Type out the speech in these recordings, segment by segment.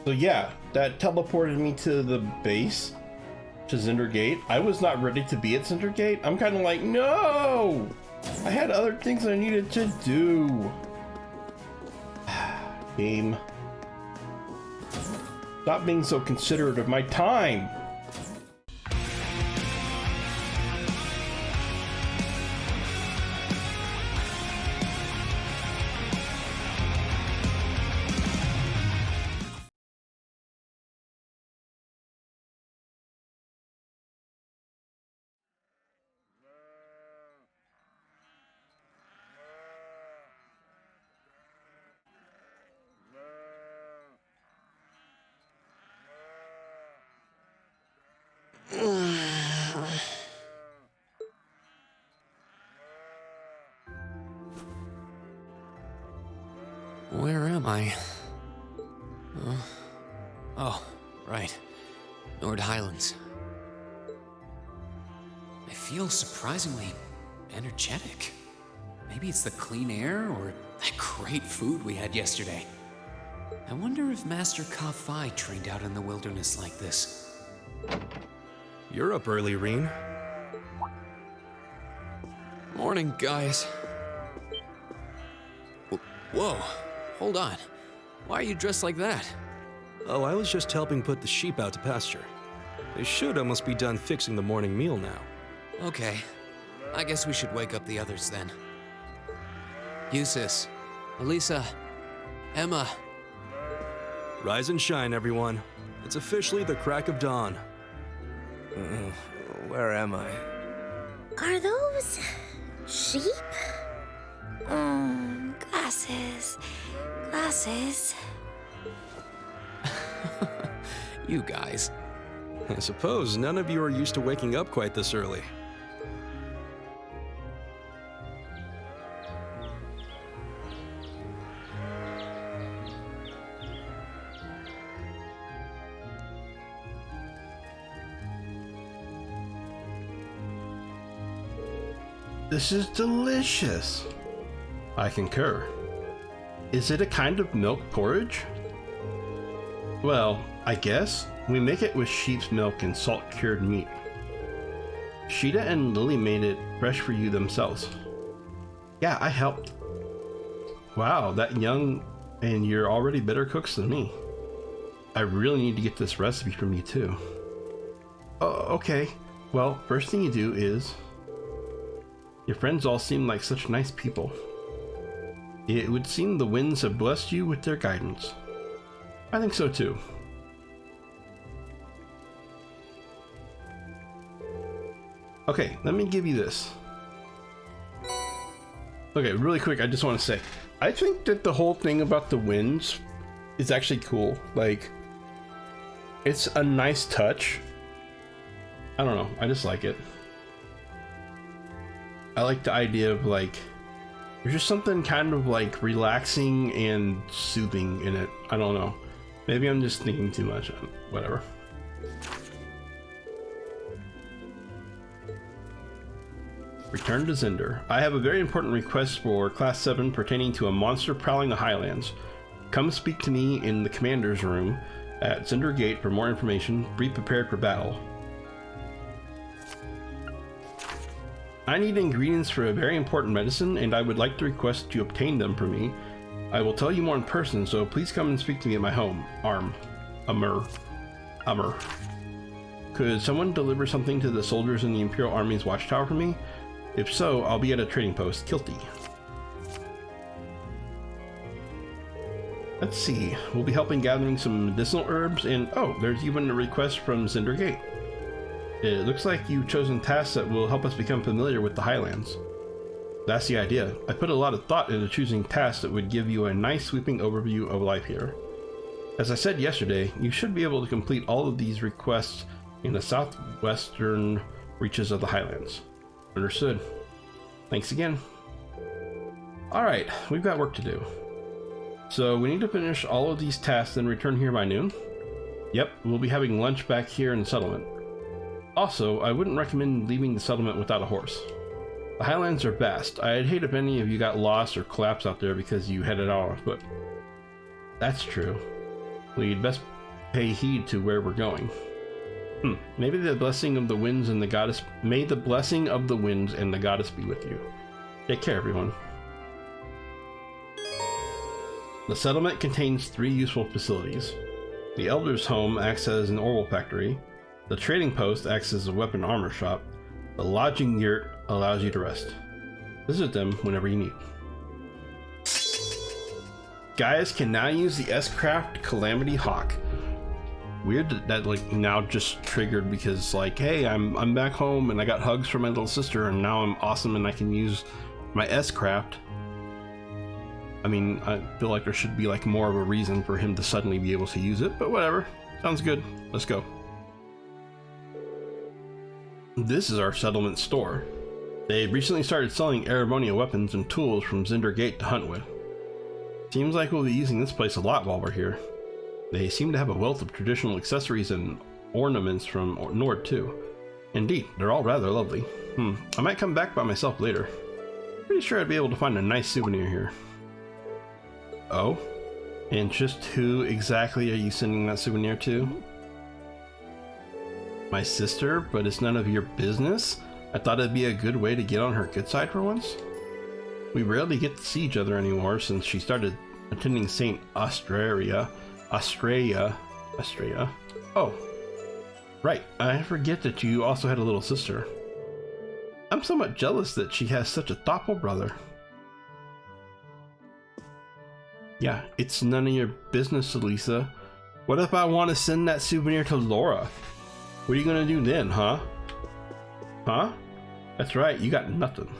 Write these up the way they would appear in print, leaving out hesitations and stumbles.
So yeah, that teleported me to the base, to Cinder Gate. I was not ready to be at Cinder Gate. I'm kind of like, no! I had other things I needed to do. Game. Stop being so considerate of my time. Where am I? Oh, right. Nord Highlands. I feel surprisingly energetic. Maybe it's the clean air or that great food we had yesterday. I wonder if Master Ka-Fi trained out in the wilderness like this. You're up early, Reen. Morning, guys. Whoa, hold on. Why are you dressed like that? Oh, I was just helping put the sheep out to pasture. They should almost be done fixing the morning meal now. Okay, I guess we should wake up the others then. Eustace, Elisa, Emma. Rise and shine, everyone. It's officially the crack of dawn. Where am I? Are those sheep? Glasses. Glasses. You guys. I suppose none of you are used to waking up quite this early. This is delicious. I concur. Is it a kind of milk porridge? Well, I guess we make it with sheep's milk and salt-cured meat. Sheeta and Lily made it fresh for you themselves. Yeah, I helped. Wow, that young and you're already better cooks than me. I really need to get this recipe from you too. Oh, okay. Well, first thing you do is... Your friends all seem like such nice people. It would seem the winds have blessed you with their guidance. I think so too. Okay, let me give you this. Okay, really quick, I just want to say, I think that the whole thing about the winds is actually cool. Like, it's a nice touch. I don't know, I just like it. I like the idea of like, there's just something kind of like relaxing and soothing in it. I don't know. Maybe I'm just thinking too much. Whatever. Return to Zinder. I have a very important request for Class 7 pertaining to a monster prowling the Highlands. Come speak to me in the commander's room at Zinder Gate for more information. Be prepared for battle. I need ingredients for a very important medicine, and I would like to request to obtain them for me. I will tell you more in person, so please come and speak to me at my home. Amur. Could someone deliver something to the soldiers in the Imperial Army's watchtower for me? If so, I'll be at a trading post. Kilty. Let's see. We'll be helping gathering some medicinal herbs, and oh, there's even a request from Cinder Gate. It looks like you've chosen tasks that will help us become familiar with the Highlands. That's the idea. I put a lot of thought into choosing tasks that would give you a nice sweeping overview of life here. As I said yesterday, you should be able to complete all of these requests in the southwestern reaches of the Highlands. Understood. Thanks again. Alright, we've got work to do. So we need to finish all of these tasks and return here by noon. Yep, we'll be having lunch back here in the settlement. Also, I wouldn't recommend leaving the settlement without a horse. The Highlands are vast. I'd hate if any of you got lost or collapsed out there because you headed out on foot. That's true. We'd best pay heed to where we're going. Maybe the blessing of the winds and the goddess. May the blessing of the winds and the goddess be with you. Take care, everyone. The settlement contains 3 useful facilities. The Elder's Home acts as an oral factory. The Trading Post acts as a weapon armor shop. The Lodging Yurt allows you to rest. Visit them whenever you need. Guys can now use the S-Craft Calamity Hawk. Weird that like now just triggered because like, hey, I'm back home and I got hugs from my little sister and now I'm awesome and I can use my S-Craft. I mean, I feel like there should be like more of a reason for him to suddenly be able to use it, but whatever. Sounds good. Let's go. This is our settlement store. They recently started selling Aramonia weapons and tools from Zinder Gate to hunt with. Seems like we'll be using this place a lot while we're here. They seem to have a wealth of traditional accessories and ornaments from Nord too. Indeed, they're all rather lovely. I might come back by myself later. Pretty sure I'd be able to find a nice souvenir here. Oh? And just who exactly are you sending that souvenir to? My sister, but it's none of your business? I thought it'd be a good way to get on her good side for once. We rarely get to see each other anymore since she started attending St. Australia. Oh, right. I forget that you also had a little sister. I'm somewhat jealous that she has such a thoughtful brother. Yeah, it's none of your business, Elisa. What if I want to send that souvenir to Laura? What are you gonna do then, huh? Huh? That's right, you got nothing.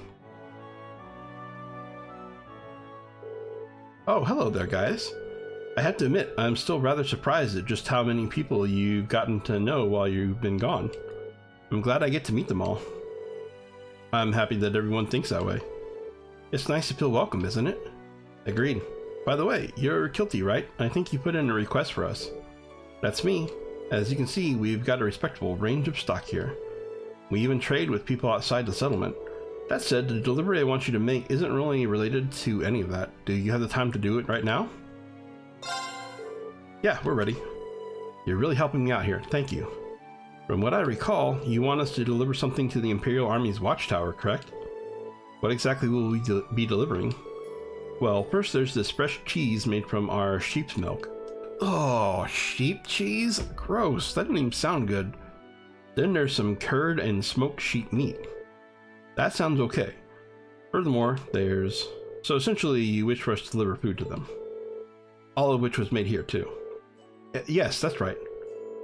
Oh, hello there, guys. I have to admit, I'm still rather surprised at just how many people you've gotten to know while you've been gone. I'm glad I get to meet them all. I'm happy that everyone thinks that way. It's nice to feel welcome, isn't it? Agreed. By the way, you're Kilty, right? I think you put in a request for us. That's me. As you can see, we've got a respectable range of stock here. We even trade with people outside the settlement. That said, the delivery I want you to make isn't really related to any of that. Do you have the time to do it right now? Yeah, we're ready. You're really helping me out here, thank you. From what I recall, you want us to deliver something to the Imperial Army's watchtower, correct? What exactly will we be delivering? Well, first there's this fresh cheese made from our sheep's milk. Oh, sheep cheese? Gross, that didn't even sound good. Then there's some curd and smoked sheep meat. That sounds okay. Furthermore, there's... So essentially, you wish for us to deliver food to them. All of which was made here, too. Yes, that's right.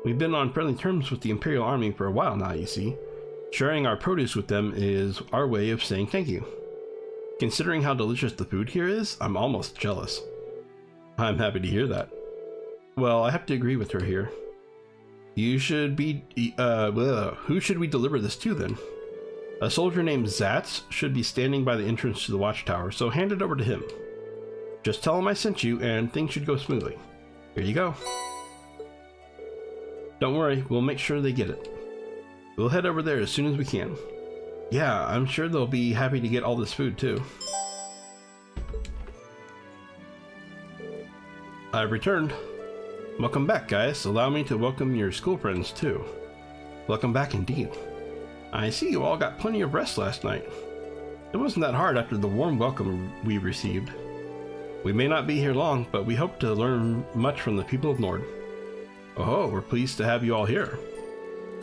We've been on friendly terms with the Imperial Army for a while now, you see. Sharing our produce with them is our way of saying thank you. Considering how delicious the food here is, I'm almost jealous. I'm happy to hear that. Well, I have to agree with her here. You should be... who should we deliver this to, then? A soldier named Zatz should be standing by the entrance to the watchtower, so hand it over to him. Just tell him I sent you, and things should go smoothly. Here you go. Don't worry, we'll make sure they get it. We'll head over there as soon as we can. Yeah, I'm sure they'll be happy to get all this food, too. I've returned. Welcome back, guys. Allow me to welcome your school friends, too. Welcome back indeed. I see you all got plenty of rest last night. It wasn't that hard after the warm welcome we received. We may not be here long, but we hope to learn much from the people of Nord. Oh, we're pleased to have you all here.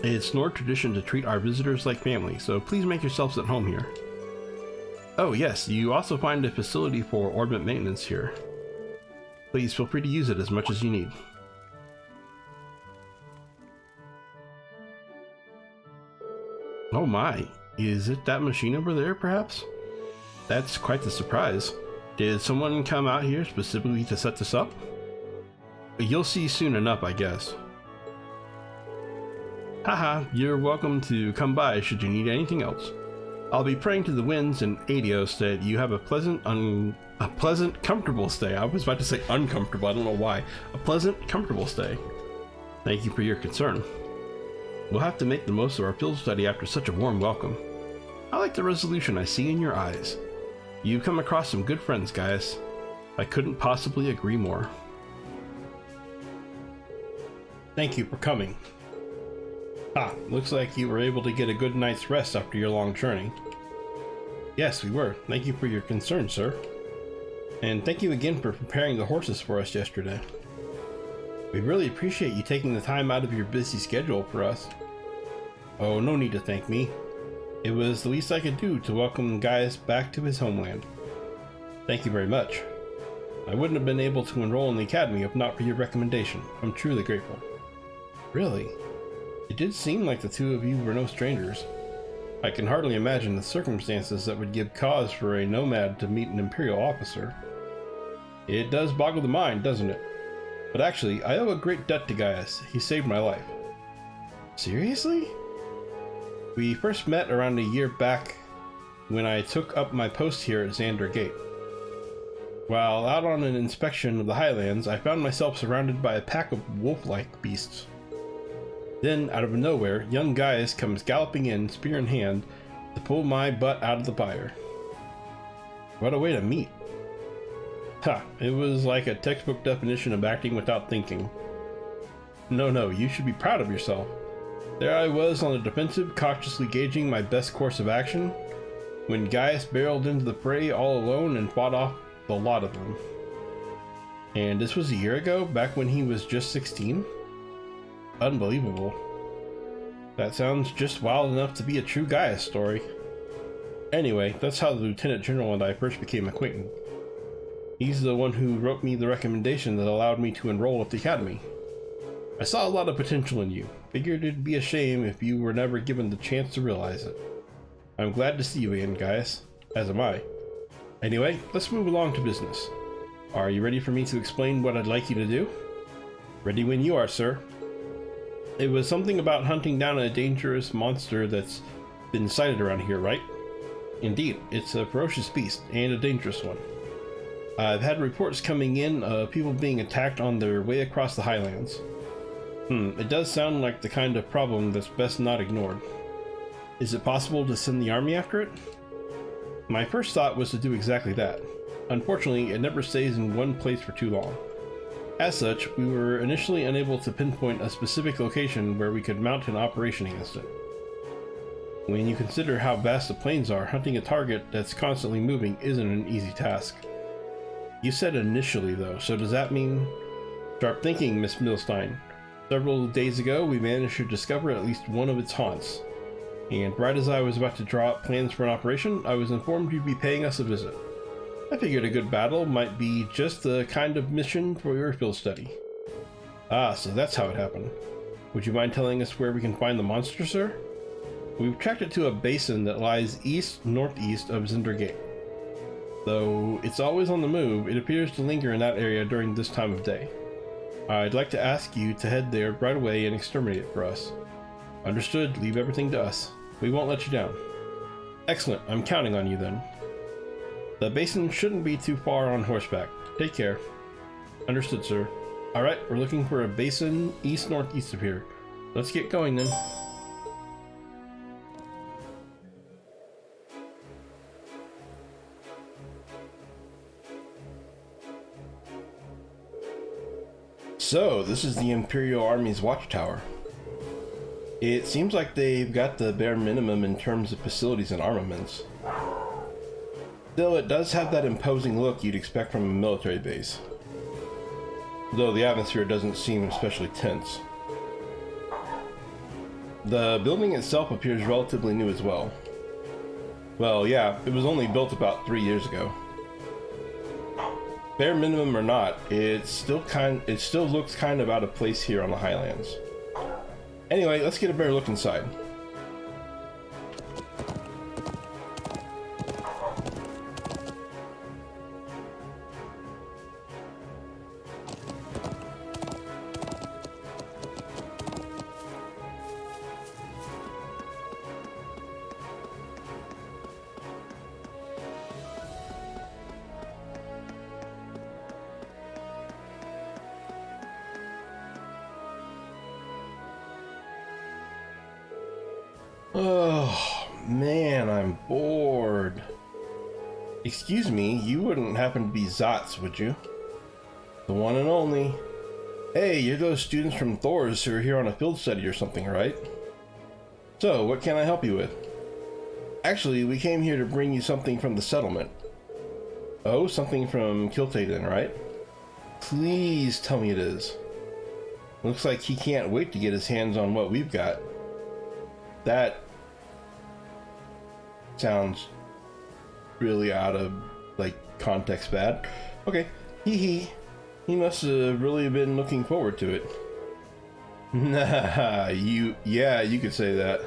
It's Nord tradition to treat our visitors like family, so please make yourselves at home here. Oh yes, you also find a facility for orbit maintenance here. Please feel free to use it as much as you need. Oh my, is it that machine over there perhaps? That's quite the surprise. Did someone come out here specifically to set this up? You'll see soon enough, I guess. Haha, you're welcome to come by should you need anything else. I'll be praying to the winds and Adios that you have a pleasant, comfortable stay. I was about to say uncomfortable, I don't know why. A pleasant, comfortable stay. Thank you for your concern. We'll have to make the most of our field study after such a warm welcome. I like the resolution I see in your eyes. You've come across some good friends, guys. I couldn't possibly agree more. Thank you for coming. Looks like you were able to get a good night's rest after your long journey. Yes, we were. Thank you for your concern, sir. And thank you again for preparing the horses for us yesterday. We really appreciate you taking the time out of your busy schedule for us. Oh, no need to thank me. It was the least I could do to welcome Gaius back to his homeland. Thank you very much. I wouldn't have been able to enroll in the academy if not for your recommendation. I'm truly grateful. Really? It did seem like the two of you were no strangers. I can hardly imagine the circumstances that would give cause for a nomad to meet an Imperial officer. It does boggle the mind, doesn't it? But actually, I owe a great debt to Gaius. He saved my life. Seriously? We first met around a year back when I took up my post here at Xander Gate. While out on an inspection of the Highlands, I found myself surrounded by a pack of wolf-like beasts. Then, out of nowhere, young Gaius comes galloping in, spear in hand, to pull my butt out of the fire. What a way to meet. It was like a textbook definition of acting without thinking. No, you should be proud of yourself. There I was on the defensive, cautiously gauging my best course of action, when Gaius barreled into the fray all alone and fought off the lot of them. And this was a year ago, back when he was just 16? Unbelievable. That sounds just wild enough to be a true Gaius story. Anyway, that's how the Lieutenant General and I first became acquainted. He's the one who wrote me the recommendation that allowed me to enroll at the academy. I saw a lot of potential in you. Figured it'd be a shame if you were never given the chance to realize it. I'm glad to see you again, Gaius. As am I. Anyway, let's move along to business. Are you ready for me to explain what I'd like you to do? Ready when you are, sir. It was something about hunting down a dangerous monster that's been sighted around here, right? Indeed, it's a ferocious beast, and a dangerous one. I've had reports coming in of people being attacked on their way across the Highlands. It does sound like the kind of problem that's best not ignored. Is it possible to send the army after it? My first thought was to do exactly that. Unfortunately, it never stays in one place for too long. As such, we were initially unable to pinpoint a specific location where we could mount an operation against it. When you consider how vast the plains are, hunting a target that's constantly moving isn't an easy task. You said initially though, so does that mean... Sharp thinking, Miss Milstein. Several days ago, we managed to discover at least one of its haunts. And right as I was about to draw up plans for an operation, I was informed you'd be paying us a visit. I figured a good battle might be just the kind of mission for your field study. So that's how it happened. Would you mind telling us where we can find the monster, sir? We've tracked it to a basin that lies east-northeast of Xander Gate. Though it's always on the move, it appears to linger in that area during this time of day. I'd like to ask you to head there right away and exterminate it for us. Understood, leave everything to us. We won't let you down. Excellent, I'm counting on you then. The basin shouldn't be too far on horseback. Take care. Understood, sir. Alright, we're looking for a basin east-northeast of here. Let's get going then. So, this is the Imperial Army's watchtower. It seems like they've got the bare minimum in terms of facilities and armaments. Still, it does have that imposing look you'd expect from a military base. Though the atmosphere doesn't seem especially tense. The building itself appears relatively new as well. Well, yeah, it was only built about 3 years ago. Bare minimum or not, it still looks kind of out of place here on the Highlands. Anyway, let's get a better look inside. Oh, man, I'm bored. Excuse me, you wouldn't happen to be Zatz, would you? The one and only. Hey, you're those students from Thor's who are here on a field study or something, right? So, what can I help you with? Actually, we came here to bring you something from the settlement. Oh, something from Kiltay then, right? Please tell me it is. Looks like he can't wait to get his hands on what we've got. That sounds really out of, like, context bad. Okay, he must have really been looking forward to it. Nah, you could say that.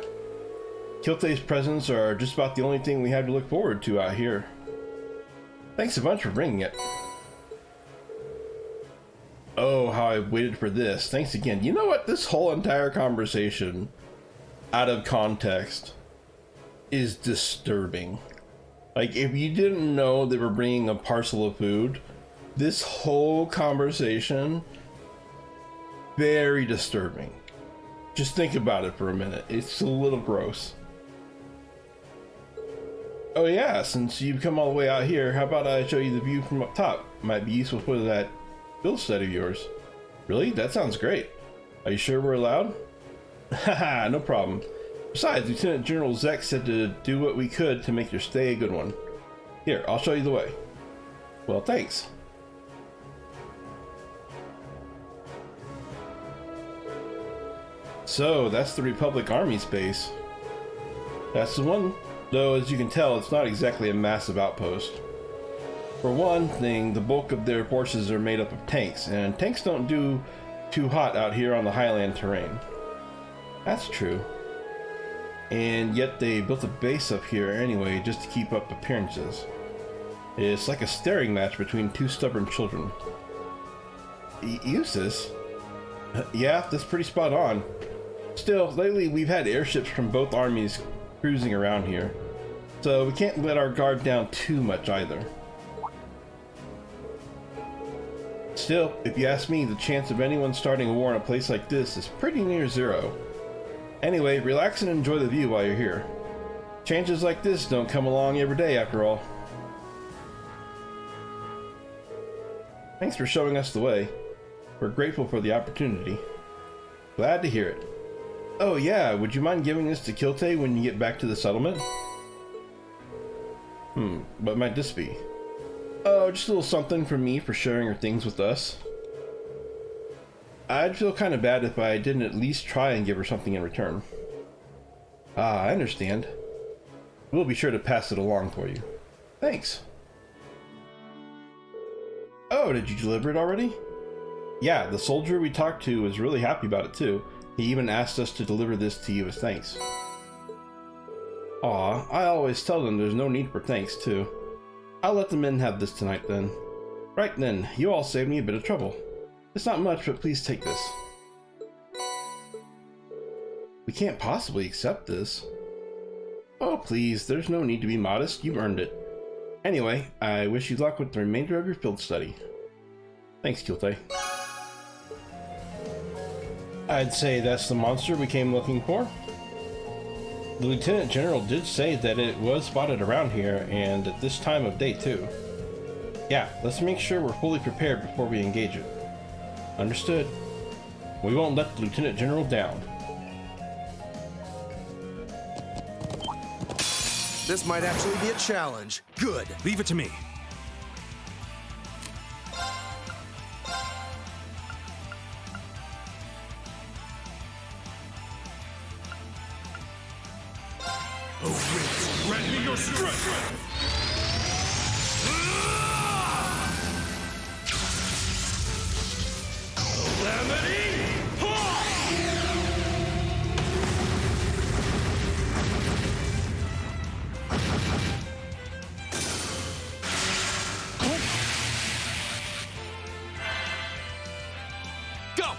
Kiltay's presents are just about the only thing we have to look forward to out here. Thanks a bunch for bringing it. Oh, how I waited for this. Thanks again. You know what? This whole entire conversation, out of context, is disturbing. Like, if you didn't know they were bringing a parcel of food, this whole conversation, very disturbing. Just think about it for a minute. It's a little gross. Oh yeah, since you've come all the way out here, how about I show you the view from up top? Might be useful for that field study of yours. Really? That sounds great. Are you sure we're allowed? Haha, no problem. Besides, Lieutenant General Zek said to do what we could to make your stay a good one. Here, I'll show you the way. Well, thanks. So, that's the Republic Army's base. That's the one, though as you can tell, it's not exactly a massive outpost. For one thing, the bulk of their forces are made up of tanks, and tanks don't do too hot out here on the highland terrain. That's true. And yet they built a base up here anyway, just to keep up appearances. It's like a staring match between two stubborn children. Useless? Yeah, that's pretty spot on. Still, lately we've had airships from both armies cruising around here, so we can't let our guard down too much either. Still, if you ask me, the chance of anyone starting a war in a place like this is pretty near zero. Anyway, relax and enjoy the view while you're here. Changes like this don't come along every day after all. Thanks for showing us the way. We're grateful for the opportunity. Glad to hear it. Oh yeah, would you mind giving this to Kiltay when you get back to the settlement? What might this be? Oh, just a little something from me for sharing her things with us. I'd feel kind of bad if I didn't at least try and give her something in return. Ah, I understand. We'll be sure to pass it along for you. Thanks. Oh, did you deliver it already? Yeah, the soldier we talked to was really happy about it too. He even asked us to deliver this to you as thanks. Aw, I always tell them there's no need for thanks too. I'll let the men have this tonight then. Right then, you all saved me a bit of trouble. It's not much, but please take this. We can't possibly accept this. Oh please, there's no need to be modest, you've earned it. Anyway, I wish you luck with the remainder of your field study. Thanks, Kiltay. I'd say that's the monster we came looking for. The Lieutenant General did say that it was spotted around here, and at this time of day too. Yeah, let's make sure we're fully prepared before we engage it. Understood. We won't let the Lieutenant General down. This might actually be a challenge. Good. Leave it to me. Grant me your strength! Go!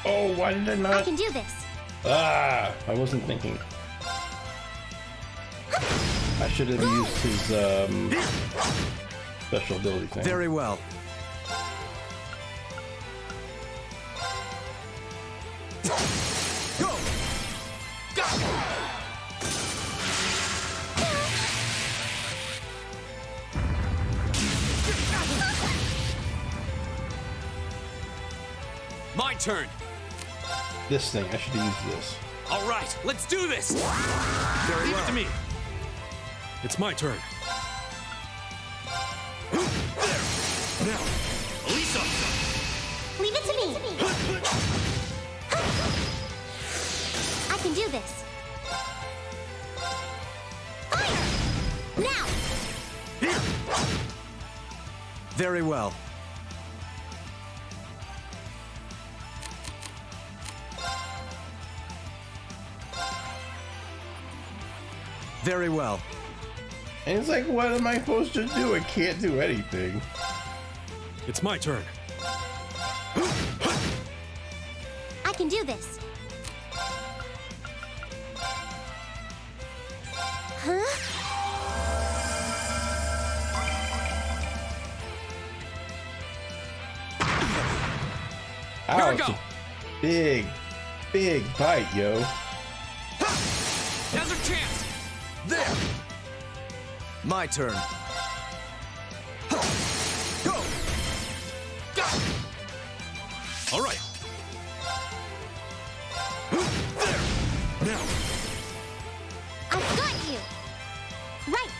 Oh, why did I not? I can do this. Ah, I wasn't thinking. I should have used his special ability thing. Very well. Go! Go! my turn. This thing, I should use this. All right, let's do this. Very Leave well. it to me. It's my turn. Now, Lisa. Leave it to me. I can do this. Fire! Now! here. Very well. Very well. And it's like, what am I supposed to do? I can't do anything. It's my turn. I can do this. Huh? Ow, Here we it's go. a big bite, yo. Now's our chance. There! My turn. Go! Go. All right. There. Now, I've got you. Right.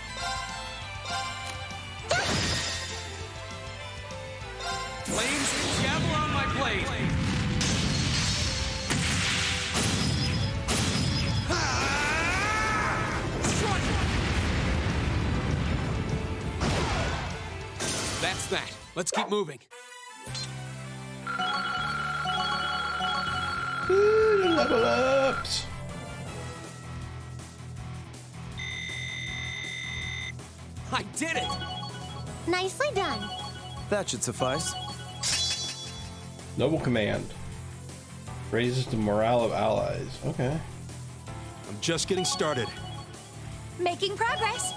Flames gavel on my blade. Strike. That's that. Let's keep moving. Ooh, level ups. I did it. Nicely done. That should suffice. Noble command. Raises the morale of allies. Okay. I'm just getting started. Making progress.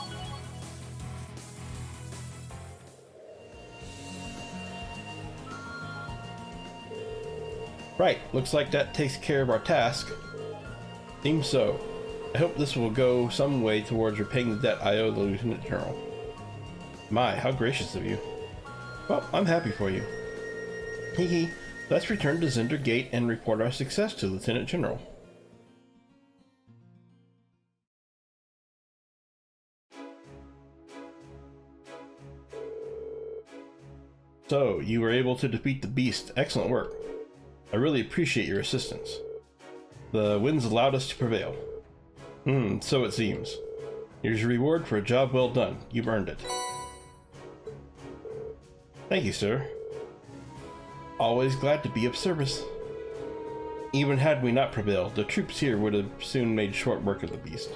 Right, looks like that takes care of our task. Seems so. I hope this will go some way towards repaying the debt I owe the Lieutenant General. My, how gracious of you. Well, I'm happy for you. Hee. Let's return to Zender Gate and report our success to Lieutenant General. So, you were able to defeat the beast. Excellent work. I really appreciate your assistance. The winds allowed us to prevail. So it seems. Here's your reward for a job well done. You've earned it. Thank you, sir. Always glad to be of service. Even had we not prevailed, the troops here would have soon made short work of the beast.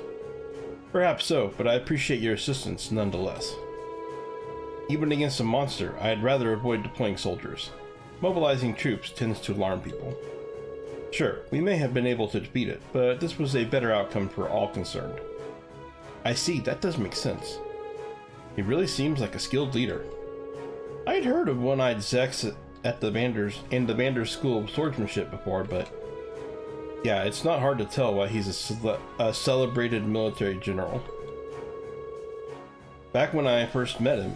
Perhaps so, but I appreciate your assistance nonetheless. Even against a monster, I'd rather avoid deploying soldiers. Mobilizing troops tends to alarm people. Sure, we may have been able to defeat it, but this was a better outcome for all concerned. I see, that does make sense. He really seems like a skilled leader. I'd heard of one-eyed Zex at the Vander's School of Swordsmanship before, but yeah, it's not hard to tell why he's a celebrated military general. Back when I first met him,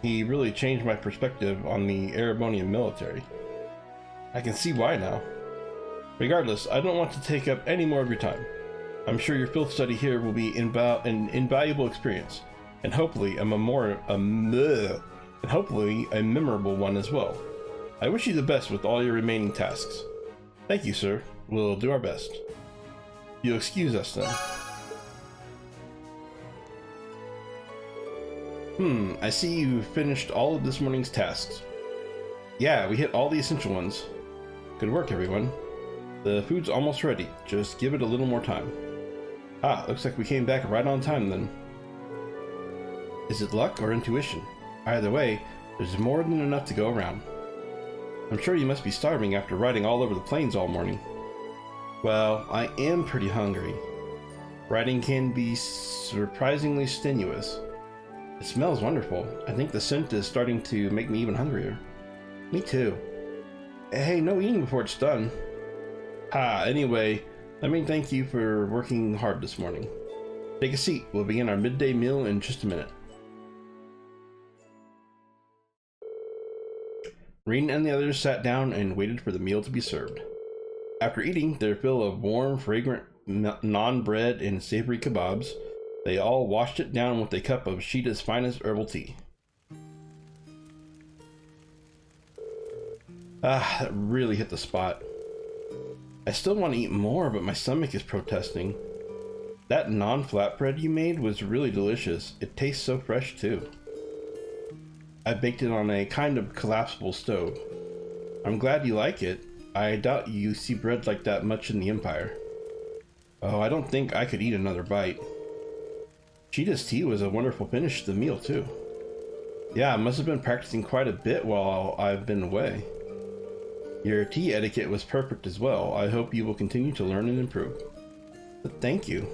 he really changed my perspective on the Erebonian military. I can see why now. Regardless, I don't want to take up any more of your time. I'm sure your field study here will be an invaluable experience, and hopefully a memorable one as well. I wish you the best with all your remaining tasks. Thank you, sir. We'll do our best. You'll excuse us then. I see you finished all of this morning's tasks. Yeah, we hit all the essential ones. Good work, everyone. The food's almost ready. Just give it a little more time. Ah, looks like we came back right on time then. Is it luck or intuition? Either way, there's more than enough to go around. I'm sure you must be starving after riding all over the plains all morning. Well, I am pretty hungry. Riding can be surprisingly strenuous. It smells wonderful. I think the scent is starting to make me even hungrier. Me too. Hey, no eating before it's done. Anyway, let me thank you for working hard this morning. Take a seat. We'll begin our midday meal in just a minute. Reen and the others sat down and waited for the meal to be served. After eating their fill of warm, fragrant naan bread and savory kebabs, they all washed it down with a cup of Sheeta's finest herbal tea. Ah, that really hit the spot. I still want to eat more, but my stomach is protesting. That naan flatbread you made was really delicious. It tastes so fresh too. I baked it on a kind of collapsible stove. I'm glad you like it. I doubt you see bread like that much in the Empire. Oh, I don't think I could eat another bite. Sheeta's tea was a wonderful finish to the meal too. Yeah, I must have been practicing quite a bit while I've been away. Your tea etiquette was perfect as well. I hope you will continue to learn and improve. But thank you.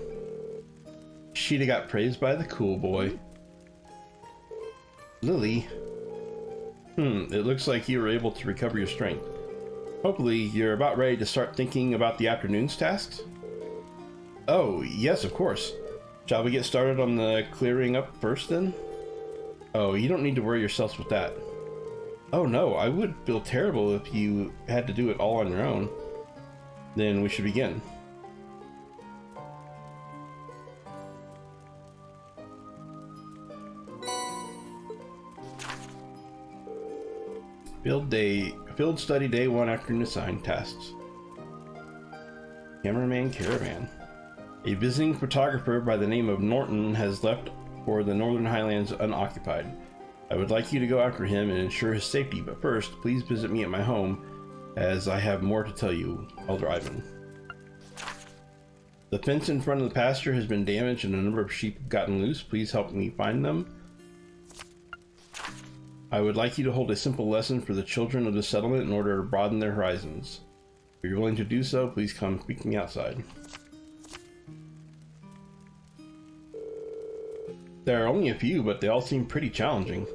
Sheeta got praised by the cool boy. Lily. It looks like you were able to recover your strength. Hopefully, you're about ready to start thinking about the afternoon's tasks? Oh, yes, of course. Shall we get started on the clearing up first then? Oh, you don't need to worry yourselves with that. Oh no, I would feel terrible if you had to do it all on your own. Then we should begin. Field study day 1 afternoon assigned tasks. Cameraman Caravan. A visiting photographer by the name of Norton has left for the Northern Highlands unoccupied. I would like you to go after him and ensure his safety, but first, please visit me at my home, as I have more to tell you, Elder Ivan. The fence in front of the pasture has been damaged and a number of sheep have gotten loose. Please help me find them. I would like you to hold a simple lesson for the children of the settlement in order to broaden their horizons. If you're willing to do so, please come meet me outside. There are only a few, but they all seem pretty challenging,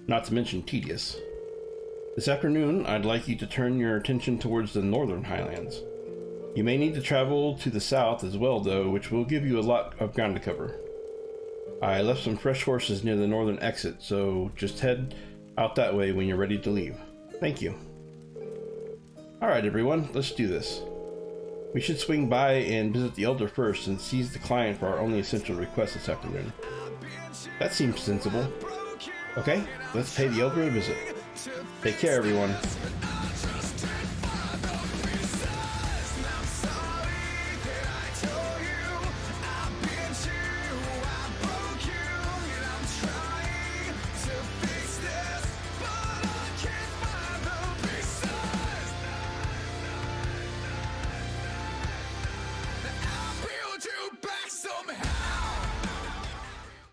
not to mention tedious. This afternoon, I'd like you to turn your attention towards the Northern Highlands. You may need to travel to the south as well, though, which will give you a lot of ground to cover. I left some fresh horses near the northern exit, so just head out that way when you're ready to leave. Thank you. Alright everyone, let's do this. We should swing by and visit the Elder first and seize the client for our only essential request this afternoon. That seems sensible. Okay, let's pay the Elder a visit. Take care everyone.